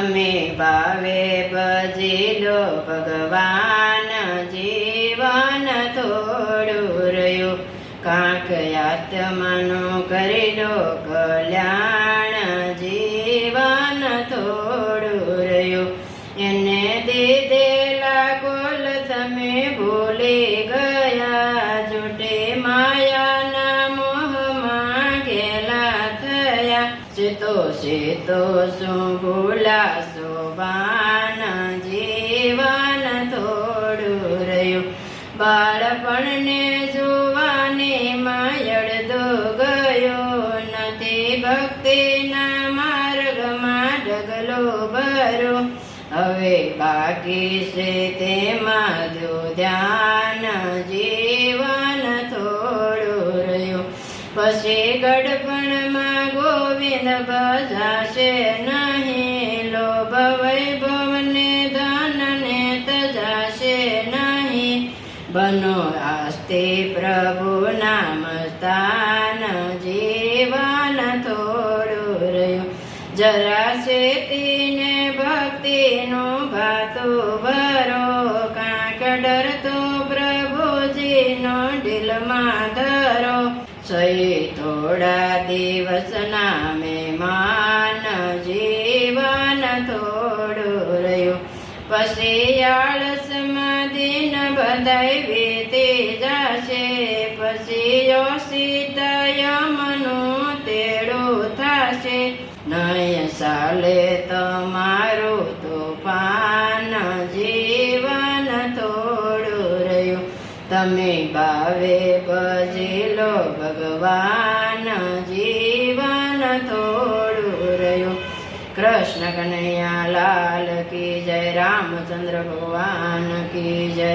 તમે ભાવે ભજી લો ભગવાન, જીવન થોડું રહ્યું, કાંક આત્માનું કરી લો કલ્યાણ, જીવન થોડું રહ્યું. એને દીધેલા ગોલ તમે ભૂલી ગયા, જૂઠે માયાના મોહમાં ઘેલા થયા. સીતો શું ભૂલાશો બાન, જીવન થોડું રહ્યું. બાળપણને જોવાનીમાં અડધો ગયો, નથી ભક્તિના માર્ગમાં ડગલો ભરો. હવે બાકી છે તેમાં દો ધ્યાન, જીવન થોડું રહ્યું. પછી ગડપણમાં ગોવિંદ ભજાશે નહીં, લોભ વૈભવને ધનને તજાશે નહીં. બનો આસ્તે પ્રભુ નામ સ્થાન, જીવન થોડું રહ્યું. જરા શેતીને ભક્તિનું ભાતું ભરો, કાંક ડરતો પ્રભુજીનો દિલમાં ધરો. સહી થોડા દિવસના મહેમાન, જીવન થોડું રહ્યું. પછી આળસમાં દિન બધાય વીતી જશે, પછી યોષિત યમનું તેડું થશે. નહીં ચાલે તમારું તોફાન, જીવન થોડું રહ્યું. તમે ભાવે ભજી લો ભગવાન, જીવન થોડું રહ્યું. કૃષ્ણ કનૈયા લાલ કી જય, રામચંદ્ર ભગવાન કી જય.